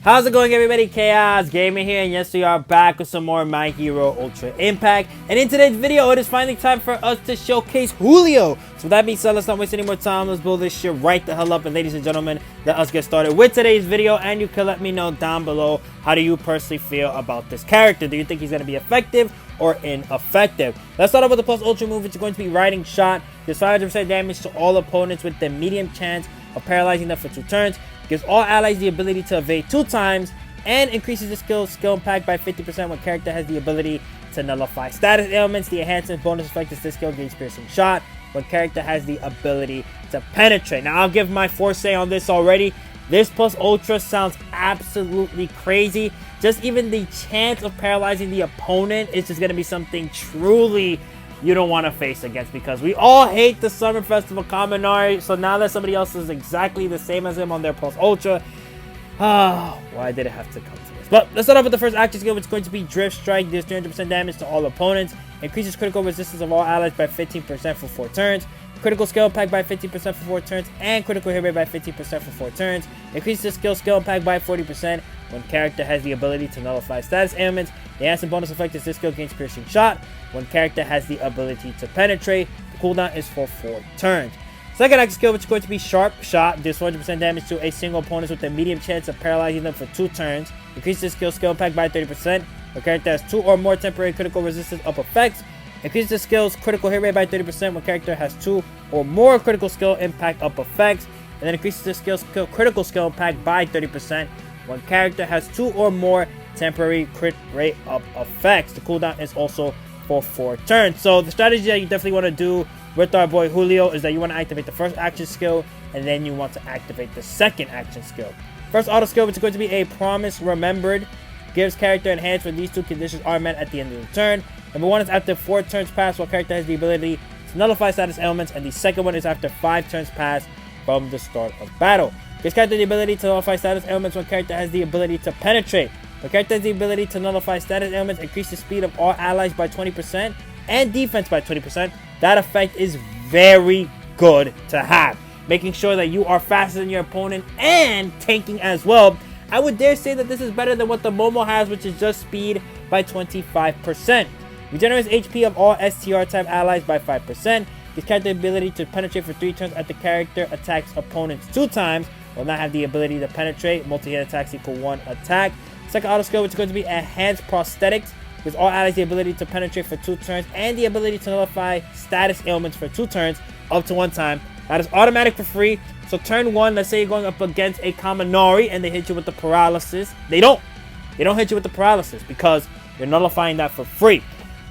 How's it going, everybody? Chaos Gaming here, and yes, we are back with some more My Hero Ultra Impact. And in today's video, it is finally time for us to showcase Giulio. So with that being said, let's not waste any more time. Let's blow this shit right the hell up. And ladies and gentlemen, let us get started with today's video. And you can let me know down below, how do you personally feel about this character? Do you think he's going to be effective or ineffective? Let's start off with the plus ultra move, which is going to be Riding Shot. Does 500% damage to all opponents with the medium chance of paralyzing them for 2 turns. Gives all allies the ability to evade 2 times, and increases the skill impact by 50% when character has the ability to nullify status ailments. The enhancement bonus effect is this skill gains piercing shot when character has the ability to penetrate. Now, I'll give my foresight on this already. This plus ultra sounds absolutely crazy. Just even the chance of paralyzing the opponent is just going to be something truly you don't want to face against, because we all hate the Summer Festival Kaminari. So now that somebody else is exactly the same as him on their plus ultra, why did it have to come to this? But let's start off with the first action skill, which is going to be Drift Strike. Deals 300% damage to all opponents. Increases critical resistance of all allies by 15% for 4 turns. Critical skill impact by 50% for 4 turns, and critical hit rate by 15% for 4 turns. Increases skill impact by 40% when character has the ability to nullify status ailments. The answer bonus effect is this skill gains piercing shot when character has the ability to penetrate. The cooldown is for 4 turns. Second action skill, which is going to be Sharp Shot. Deals 400% damage to a single opponent with a medium chance of paralyzing them for 2 turns. Increases skill impact by 30% when character has 2 or more temporary critical resistance up effects. Increases the skill's critical hit rate by 30% when character has 2 or more critical skill impact up effects. And then increases the critical skill impact by 30% when character has 2 or more temporary crit rate up effects. The cooldown is also for 4 turns. So the strategy that you definitely want to do with our boy Giulio is that you want to activate the first action skill, and then you want to activate the second action skill. First auto skill, which is going to be a Promise Remembered. Gives character enhanced when these 2 conditions are met at the end of the turn. Number 1 is after 4 turns pass while character has the ability to nullify status ailments, and the second one is after 5 turns pass from the start of battle. Gives character the ability to nullify status ailments when character has the ability to penetrate. When character has the ability to nullify status ailments, increase the speed of all allies by 20% and defense by 20%. That effect is very good to have, making sure that you are faster than your opponent and tanking as well. I would dare say that this is better than what the Momo has, which is just speed by 25%. Regenerates HP of all STR type allies by 5%. Gives character the ability to penetrate for 3 turns after character attacks opponents 2 times. Will not have the ability to penetrate. Multi-hit attacks equal 1 attack. Second auto skill, which is going to be Enhanced Prosthetics. Gives all allies the ability to penetrate for 2 turns and the ability to nullify status ailments for 2 turns up to 1 time. That is automatic for free. So turn 1, let's say you're going up against a Kaminari and they hit you with the paralysis. They don't hit you with the paralysis because you're nullifying that for free.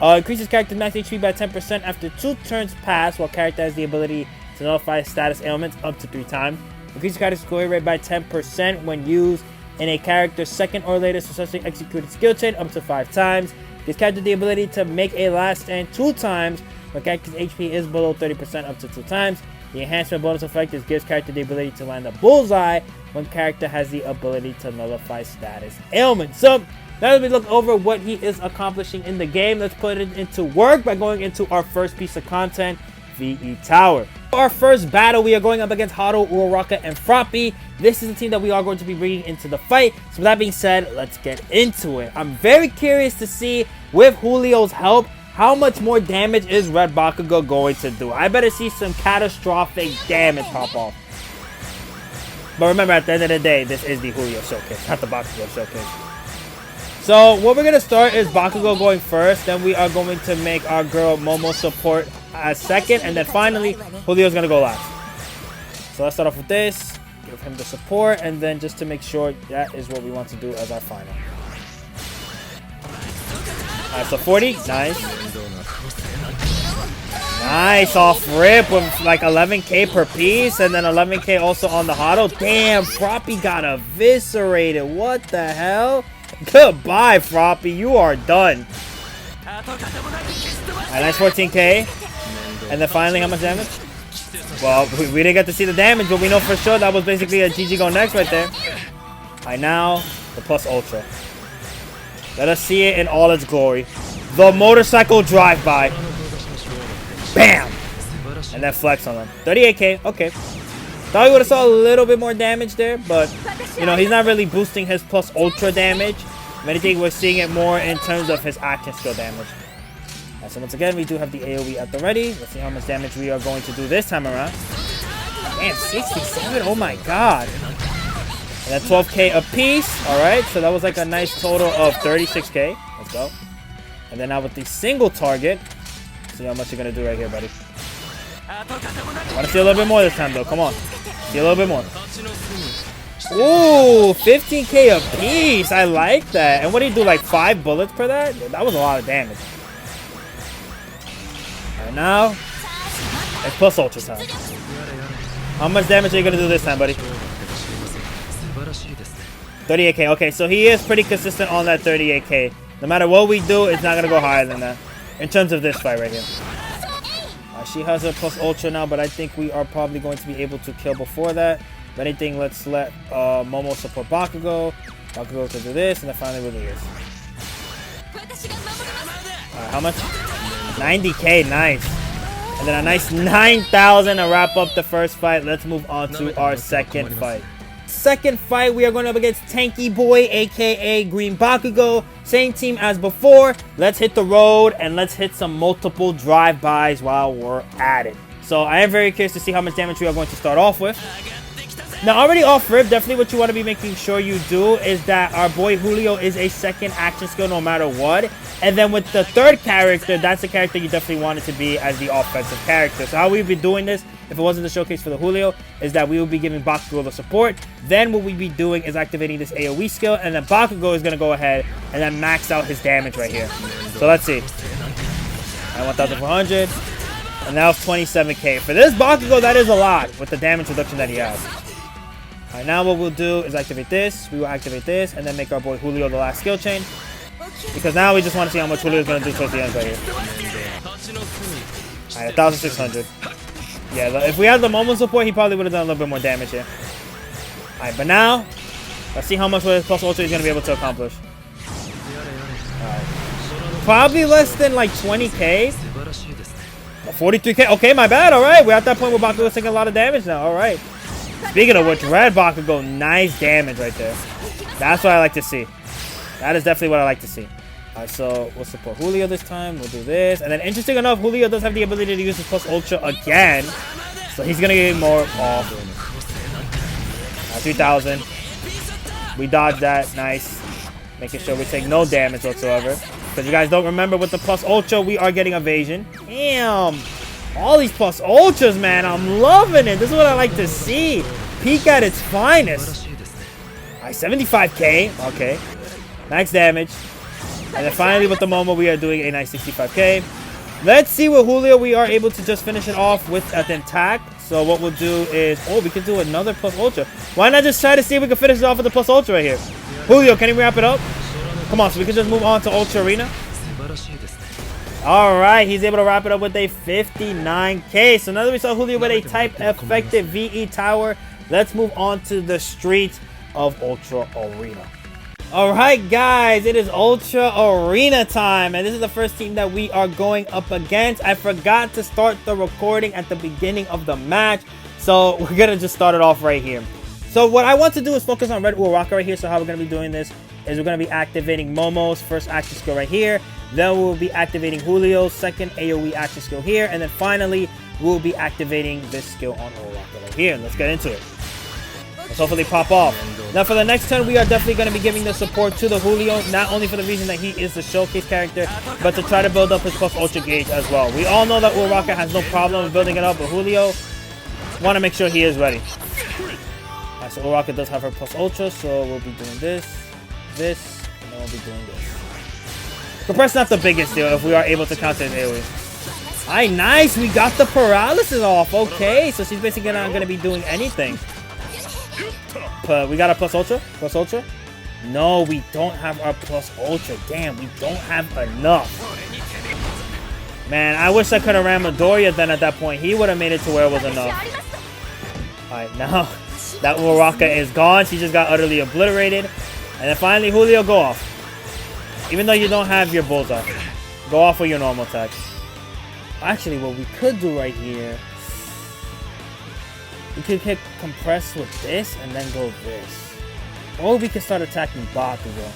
Increases character max HP by 10% after 2 turns pass while character has the ability to nullify status ailments up to 3 times. Increases character score rate by 10% when used in a character's second or later successfully executed skill chain up to 5 times. Gives character the ability to make a last stand 2 times when character's HP is below 30% up to 2 times. The enhancement bonus effect is gives character the ability to land a bullseye when character has the ability to nullify status ailments. So now that we look over what he is accomplishing in the game, let's put it into work by going into our first piece of content, VE Tower. For our first battle, we are going up against Haru, Uraraka, and Froppy. This is the team that we are going to be bringing into the fight. So with that being said, let's get into it. I'm very curious to see, with Giulio's help, how much more damage is Red Bakugo going to do. I better see some catastrophic damage pop off. But remember, at the end of the day, this is the Giulio showcase, not the Bakugo showcase. So what we're going to start is Bakugo going first. Then we are going to make our girl Momo support as second. And then finally, Giulio's going to go last. So let's start off with this. Give him the support. And then just to make sure, that is what we want to do as our final. Alright, so 40. Nice. Nice. Off rip with like 11k per piece. And then 11k also on the Hado. Damn, Froppy got eviscerated. What the hell? Goodbye, Froppy. You are done. Alright, nice 14k. And then finally, how much damage? Well, we didn't get to see the damage, but we know for sure that was basically a GG go next right there. Alright, now the plus ultra. Let us see it in all its glory. The motorcycle drive-by. Bam! And then flex on them. 38k. Okay. Thought we would have saw a little bit more damage there, but you know, he's not really boosting his plus ultra damage. If anything, we're seeing it more in terms of his action skill damage. Right, so once again, we do have the AoE at the ready. Let's see how much damage we are going to do this time around. Damn, 67. Oh my god. And then 12k a piece. Alright, so that was like a nice total of 36k. Let's go. And then now with the single target, see how much you're going to do right here, buddy. I want to see a little bit more this time, though. Come on. See a little bit more. Ooh, 15k a piece. I like that. And what do you do, like 5 bullets per that? That was a lot of damage. All right, now, it's plus ultra time. How much damage are you going to do this time, buddy? 38k. Okay, so he is pretty consistent on that 38k. No matter what we do, it's not going to go higher than that. In terms of this fight right here. She has a plus ultra now, but I think we are probably going to be able to kill before that. If anything, let's let Momo support Bakugo. Bakugo can do this, and then finally we'll do this. Alright, how much? 90k, nice. And then a nice 9,000 to wrap up the first fight. Let's move on to our second fight. Second fight, we are going up against Tanky Boy, aka Green Bakugo. Same team as before. Let's hit the road and let's hit some multiple drive-bys while we're at it. So I am very curious to see how much damage we are going to start off with. Now, already off rip, definitely what you want to be making sure you do is that our boy Giulio is a second action skill no matter what. And then with the third character, that's the character you definitely want it to be as the offensive character. So how we'd be doing this, if it wasn't the showcase for the Giulio, is that we will be giving Bakugo the support. Then what we'd be doing is activating this AoE skill, and then Bakugo is going to go ahead and then max out his damage right here. So let's see. At 1,400. And now it's 27k. For this Bakugo, that is a lot with the damage reduction that he has. Alright, now what we'll do is activate this. We will activate this and then make our boy Giulio the last skill chain. Because now we just want to see how much Giulio is going to do towards the end right here. Alright, 1,600. Yeah, if we had the Momo support, he probably would have done a little bit more damage here. Alright, but now, let's see how much with his plus ultra he's going to be able to accomplish. Alright. Probably less than like 20k. 43k. Okay, my bad. Alright, we're at that point where Bakugo is taking a lot of damage now. Alright. Speaking of which, Red Bakugo, nice damage right there. That's what I like to see. That is definitely what I like to see. Alright, so we'll support Giulio this time. We'll do this. And then interesting enough, Giulio does have the ability to use his plus ultra again. So he's going to get more off. 3,000. We dodged that. Nice. Making sure we take no damage whatsoever. Because you guys don't remember, with the plus ultra, we are getting evasion. Damn. All these plus ultras, man. I'm loving it. This is what I like to see. Peak at its finest. Alright, 75k. Okay. Max damage. And then finally with the Momo, we are doing a nice 65k. Let's see with Giulio, we are able to just finish it off with an attack. So what we'll do is, oh, we could do another plus ultra. Why not just try to see if we can finish it off with the plus ultra right here? Giulio, can you wrap it up? Come on, so we can just move on to Ultra Arena. All right, he's able to wrap it up with a 59k. So now that we saw Giulio with a type effective VE tower, let's move on to the street of Ultra Arena. Alright guys, it is Ultra Arena time, and this is the first team that we are going up against. I forgot to start the recording at the beginning of the match, so we're going to just start it off right here. So what I want to do is focus on Red Uraraka right here. So how we're going to be doing this is we're going to be activating Momo's first action skill right here. Then we'll be activating Giulio's second AoE action skill here, and then finally we'll be activating this skill on Uraraka right here. Let's get into it. Let's hopefully pop off. Now for the next turn, we are definitely going to be giving the support to the Giulio, not only for the reason that he is the showcase character, but to try to build up his plus ultra gauge as well. We all know that Uraraka has no problem building it up, but Giulio want to make sure he is ready. Alright, so Uraraka does have her plus ultra, so we'll be doing this, and then we'll be doing this. Compress not the biggest deal if we are able to counter his AoE. Alright, nice, we got the paralysis off. Okay, so she's basically not going to be doing anything. We got a plus ultra? Plus ultra? No, we don't have our plus ultra. Damn, we don't have enough. Man, I wish I could have ran Midoriya then at that point. He would have made it to where it was enough. Alright, now that Uraraka is gone. She just got utterly obliterated. And then finally, Giulio, go off. Even though you don't have your bullseye, go off with your normal attack. Actually, what we could do right here... We could hit compress with this and then go this. Or we could start attacking Bakugo.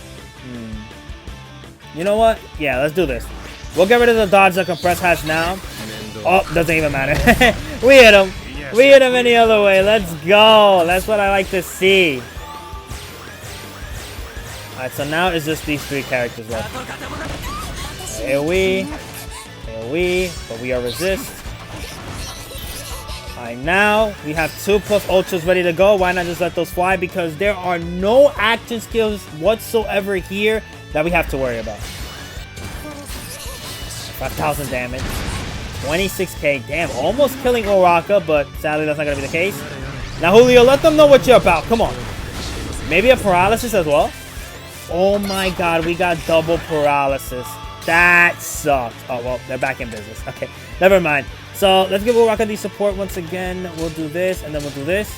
You know what? Yeah, let's do this. We'll get rid of the dodge that compress has now. Oh, doesn't even matter. We hit him. We hit him any other way. Let's go. That's what I like to see. Alright, so now it's just these 3 characters left. AoE, but we are resist. Alright, now we have 2 plus ultras ready to go. Why not just let those fly? Because there are no action skills whatsoever here that we have to worry about. 5,000 damage. 26k. Damn, almost killing Uraka, but sadly that's not going to be the case. Now, Giulio, let them know what you're about. Come on. Maybe a paralysis as well? Oh my god, we got double paralysis. That sucked. Oh, well, they're back in business. Okay, never mind. So, let's give Uraka the support once again. We'll do this, and then we'll do this.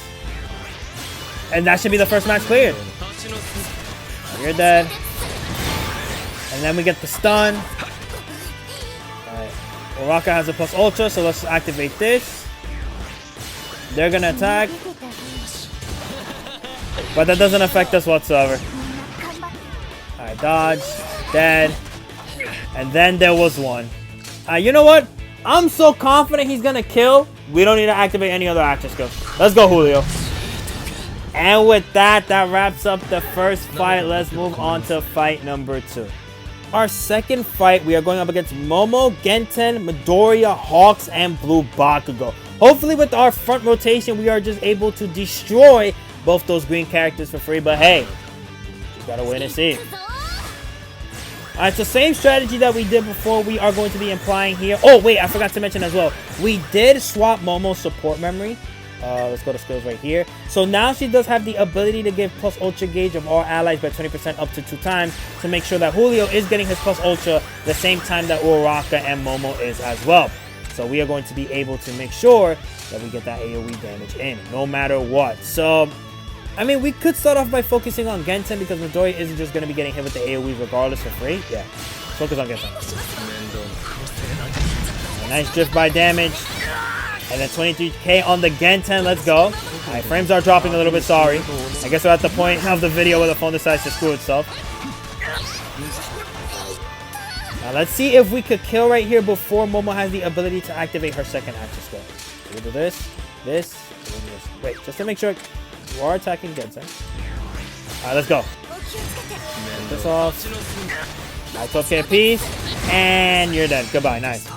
And that should be the first match cleared. You're dead. And then we get the stun. Alright. Uraka has a plus ultra, so let's activate this. They're gonna attack. But that doesn't affect us whatsoever. Alright, dodge. Dead. And then there was one. You know what? I'm so confident he's gonna kill. We don't need to activate any other action skill. Let's go, Giulio. And with that, that wraps up the first fight. Let's move on to fight number 2. Our second fight, we are going up against Momo, Genten, Midoriya, Hawks, and Blue Bakugo. Hopefully with our front rotation, we are just able to destroy both those green characters for free. But hey, you gotta wait and see. Alright, so same strategy that we did before, we are going to be applying here. Oh, wait, I forgot to mention as well. We did swap Momo's support memory. Let's go to skills right here. So now she does have the ability to give plus ultra gauge of all allies by 20% up to 2 times to make sure that Giulio is getting his plus ultra the same time that Uraka and Momo is as well. So we are going to be able to make sure that we get that AoE damage in no matter what. So, I mean, we could start off by focusing on Genten because Midoriya isn't just going to be getting hit with the AoE regardless for free. Yeah, focus on Genten. A nice drift by damage. And then 23k on the Genten. Let's go. Alright, frames are dropping a little bit. Sorry. I guess we're at the point of the video where the phone decides to screw itself. Now, let's see if we could kill right here before Momo has the ability to activate her second action skill. So we'll do this, this, and this. Wait, just to make sure you are attacking Genten. Alright, let's go. Get this off. Alright, 12k apiece. And you're dead. Goodbye. Nice.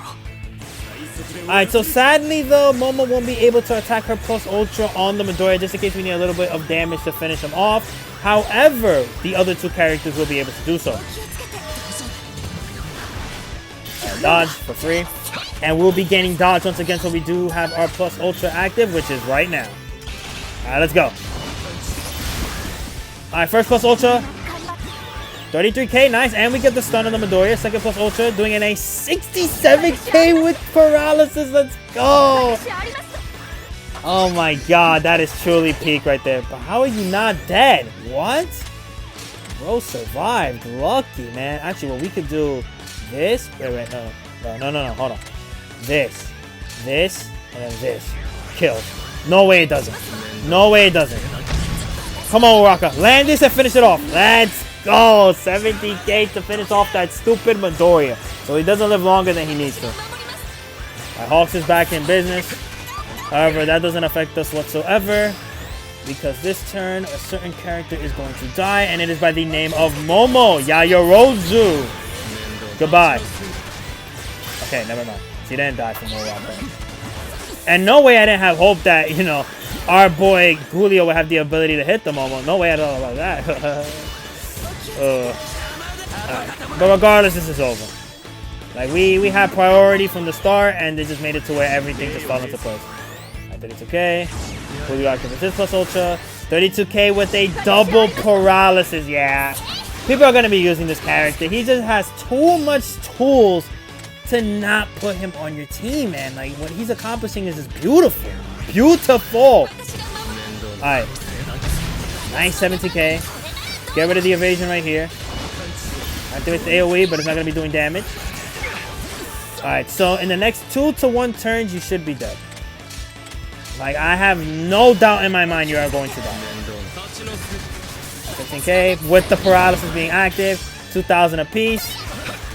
Alright, so sadly though, Momo won't be able to attack her plus ultra on the Midoriya just in case we need a little bit of damage to finish him off. However, the other 2 characters will be able to do so. Dodge for free. And we'll be gaining dodge once again, so we do have our plus ultra active, which is right now. Alright, let's go. Alright, first plus ultra. 33k, nice, and we get the stun on the Midoriya. Second plus ultra, doing in a 67k with paralysis. Let's go. Oh my god, that is truly peak right there. But how are you not dead? What? Bro survived. Lucky, man. Actually, what we could do this. Wait, no, hold on. This, and then this. Killed. No way it doesn't. No way it doesn't. Come on, Uraka. Land this and finish it off. Let's go. 70k to finish off that stupid Midoriya. So he doesn't live longer than he needs to. Right, Hawks is back in business. However, that doesn't affect us whatsoever, because this turn, a certain character is going to die, and it is by the name of Momo Yayorozu. Goodbye. Okay, never mind. She didn't die from Uraka. And no way I didn't have hope that, you know, our boy Giulio would have the ability to hit the Momo. No way at all about that. Right. But regardless, this is over. Like, we had priority from the start, and they just made it to where everything just fell into place. Right, 32k. Giulio activates his plus ultra. 32k with a double paralysis. Yeah. People are going to be using this character. He just has too much tools to not put him on your team, man. Like, what he's accomplishing is just beautiful. Beautiful. Alright. Nice 70k. Get rid of the evasion right here. Activate the AoE, but it's not going to be doing damage. Alright, so in the next 2 to 1 turns, you should be dead. Like, I have no doubt in my mind you are going to die. 15k with the paralysis being active, 2,000 apiece.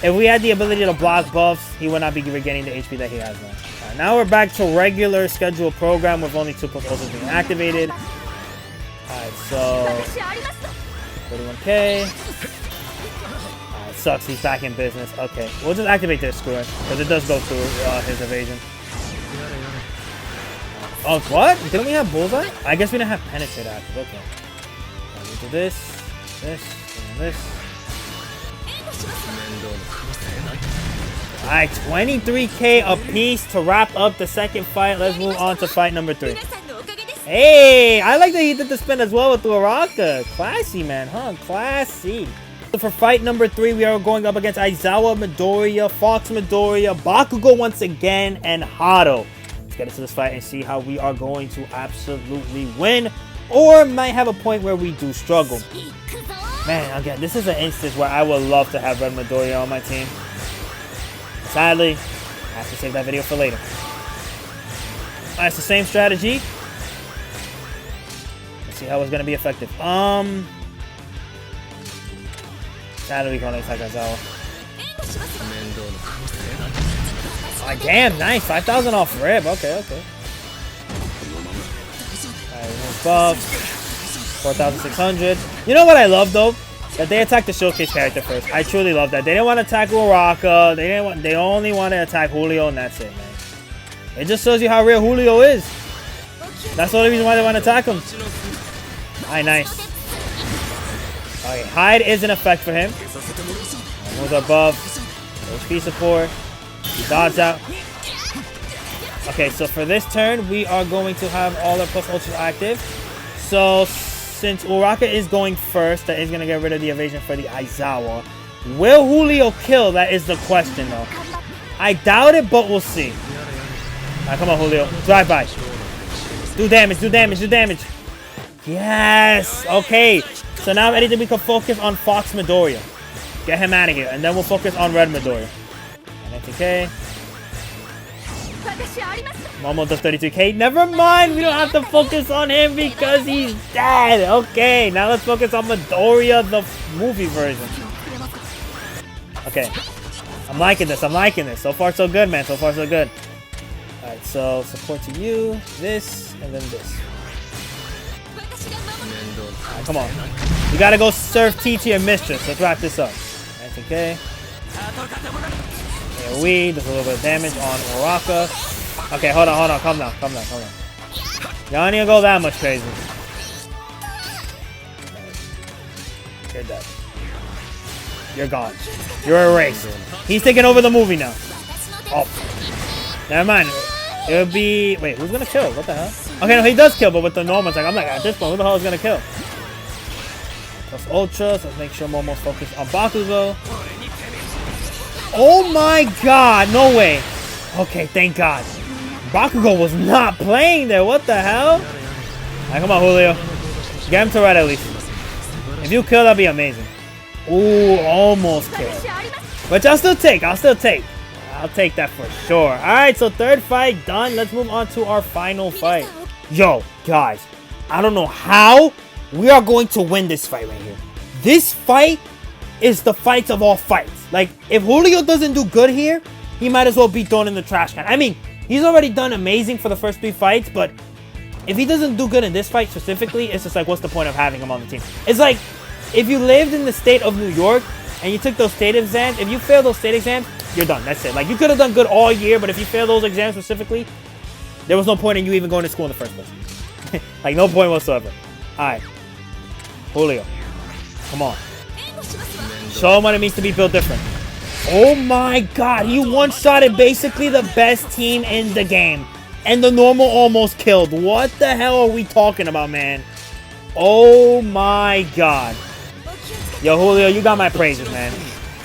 If we had the ability to block buffs, he would not be regaining the HP that he has now. Right, now we're back to regular scheduled program with only 2 plus ultras being activated. Alright, so 31k. Alright, sucks. He's back in business. Okay, we'll just activate this, screw it, because it does go through his evasion. Oh, what? Didn't we have bullseye? I guess we didn't have penetrate active. Okay. Right, we'll do this, and this. Alright, 23k apiece to wrap up the second fight. Let's move on to fight number 3. Hey, I like that he did the spin as well with the Uraraka. Classy, man, huh? Classy. So for fight number 3, we are going up against Aizawa Midoriya, Fox Midoriya, Bakugo once again, and Hado. Let's get into this fight and see how we are going to absolutely win, or might have a point where we do struggle. Man, again, this is an instance where I would love to have Red Midoriya on my team. Sadly, I have to save that video for later. Alright, it's the same strategy. Let's see how it's going to be effective. Sadly, we're going to attack Aizawa. Oh, damn, nice. 5,000 off rib. Okay. Alright, remove buff. 4,600. You know what I love, though? That they attacked the showcase character first. I truly love that. They didn't want to attack Uraraka. They only want to attack Giulio, and that's it, man. It just shows you how real Giulio is. That's the only reason why they want to attack him. Alright, nice. Okay, hide is in effect for him. Moves our buff. HP support. He dodged out. Okay, so for this turn, we are going to have all our plus ultras active. So since Uraraka is going first, that is going to get rid of the evasion for the Aizawa. Will Giulio kill? That is the question, though. I doubt it, but we'll see. Alright, come on, Giulio. Drive by. Do damage. Yes! Okay. So now anything we can focus on Fox Midoriya. Get him out of here. And then we'll focus on Red Midoriya. 19k. Momo does 32k. Never mind. We don't have to focus on him because he's dead. Okay. Now let's focus on Midoriya, the movie version. Okay. I'm liking this. So far, so good, man. So far, so good. Alright, so support to you. This. And then this. Alright, come on. You gotta go serve tea to your mistress. Let's wrap this up. 19k. AoE. Does a little bit of damage on Uraraka. Okay, hold on. Calm down. Y'all don't need to go that much crazy. You're dead. You're gone. You're erased. He's taking over the movie now. Oh. Never mind. It would be... Wait, who's gonna kill? What the hell? Okay, no, he does kill, but with the normal attack. I'm like, at this point, who the hell is gonna kill? Plus ultras. Let's make sure Momo's focused on Bakugo. Oh my god, no way. Okay, thank god. Bakugo was not playing there. What the hell? Alright, come on, Giulio. Get him to red at least. If you kill, that'd be amazing. Ooh, almost kill. But I'll still take. I'll take that for sure. Alright, so third fight done. Let's move on to our final fight. Yo, guys. I don't know how we are going to win this fight right here. This fight is the fights of all fights. Like, if Giulio doesn't do good here, he might as well be thrown in the trash can. I mean, he's already done amazing for the first 3 fights, but if he doesn't do good in this fight specifically, it's just like, what's the point of having him on the team? It's like, if you lived in the state of New York and you took those state exams, if you fail those state exams, you're done. That's it. Like, you could have done good all year, but if you fail those exams specifically, there was no point in you even going to school in the first place. Like, no point whatsoever. Alright. Giulio. Come on. Show him what it means to be built different. Oh my god, he one-shotted basically the best team in the game. And the normal almost killed. What the hell are we talking about, man? Oh my god. Yo, Giulio, you got my praises, man.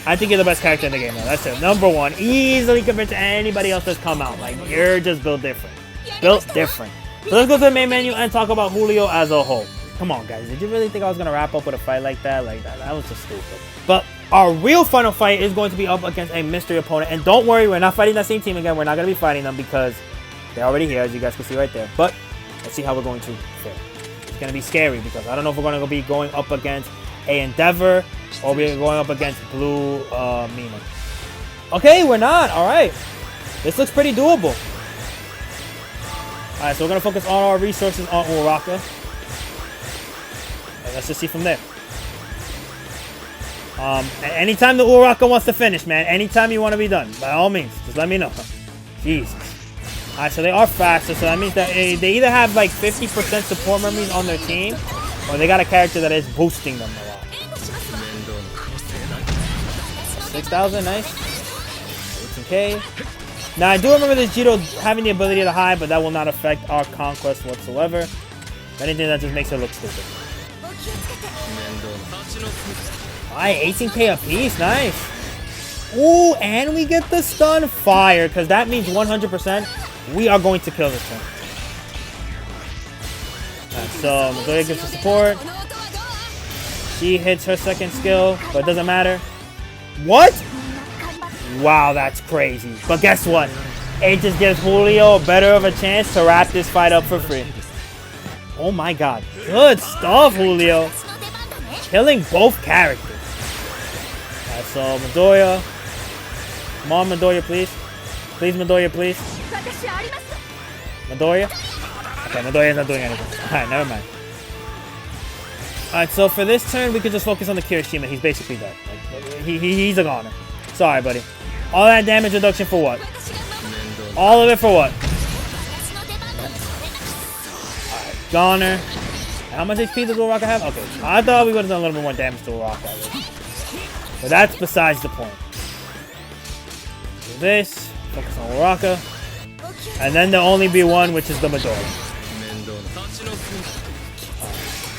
I think you're the best character in the game, though. That's it. Number 1. Easily compared to anybody else that's come out. Like, you're just built different. Built different. So let's go to the main menu and talk about Giulio as a whole. Come on, guys. Did you really think I was going to wrap up with a fight like that? That was just stupid. But our real final fight is going to be up against a mystery opponent. And don't worry, we're not fighting that same team again. We're not going to be fighting them because They're already here, as you guys can see right there. But let's see how we're going to fare. It's going to be scary because I don't know if we're going to be going up against a Endeavor or we're going up against Blue Mina. Okay, we're not. All right. This looks pretty doable. All right, so we're going to focus all our resources on Uraraka. And let's just see from there. Anytime the Uraraka wants to finish, man. Anytime you want to be done. By all means, just let me know. Jesus. Alright, so they are faster, so that means that they either have like 50% support memories on their team, or they got a character that is boosting them a lot. 6,000, nice. 18k. Now, I do remember this Giulio having the ability to hide, but that will not affect our conquest whatsoever. If anything, that just makes it look stupid. Alright, 18k apiece, nice. Ooh, and we get the stun fire, because that means 100% we are going to kill this turn. Right, so Midoriya gets the support. She hits her second skill, but it doesn't matter. What? Wow, that's crazy. But guess what? It just gives Giulio a better of a chance to wrap this fight up for free. Oh my god. Good stuff, Giulio. Killing both characters. Alright, so Midoriya. Come on, Midoriya, please. Please, Midoriya, please. Midoriya? Okay, Midoriya's not doing anything. Alright, never mind. Alright, so for this turn, we could just focus on the Kirishima. He's basically dead. Like, he's a goner. Sorry, buddy. All that damage reduction for what? All of it for what? Alright, goner. How much HP does Uraraka have? Okay, I thought we would have done a little bit more damage to Uraraka. But that's besides the point. Do this. Focus on Uraraka. And then there'll only be one, which is the Midoriya.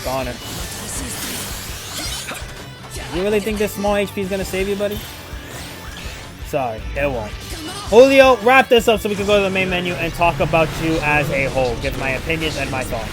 Goner. You really think this small HP is going to save you, buddy? Sorry, it won't. Giulio, wrap this up so we can go to the main menu and talk about you as a whole. Give my opinions and my thoughts.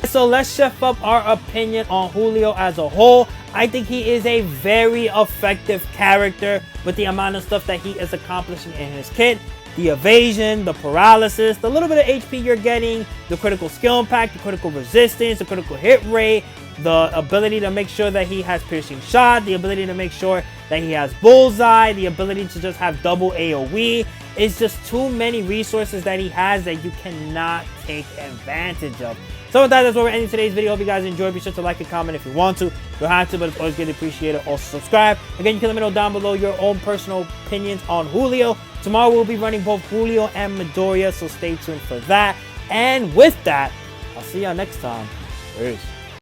So let's chef up our opinion on Giulio as a whole. I think he is a very effective character with the amount of stuff that he is accomplishing in his kit. The evasion, the paralysis, the little bit of HP you're getting, the critical skill impact, the critical resistance, the critical hit rate, the ability to make sure that he has piercing shot, the ability to make sure that he has bullseye, the ability to just have double AoE. It's just too many resources that he has that you cannot take advantage of. So with that, that's where we're ending today's video. Hope you guys enjoyed. Be sure to like and comment if you want to. You don't have to, but it's always greatly appreciated. Also subscribe. Again, you can let me know down below your own personal opinions on Giulio. Tomorrow we'll be running both Giulio and Midoriya, so stay tuned for that. And with that, I'll see y'all next time. Peace.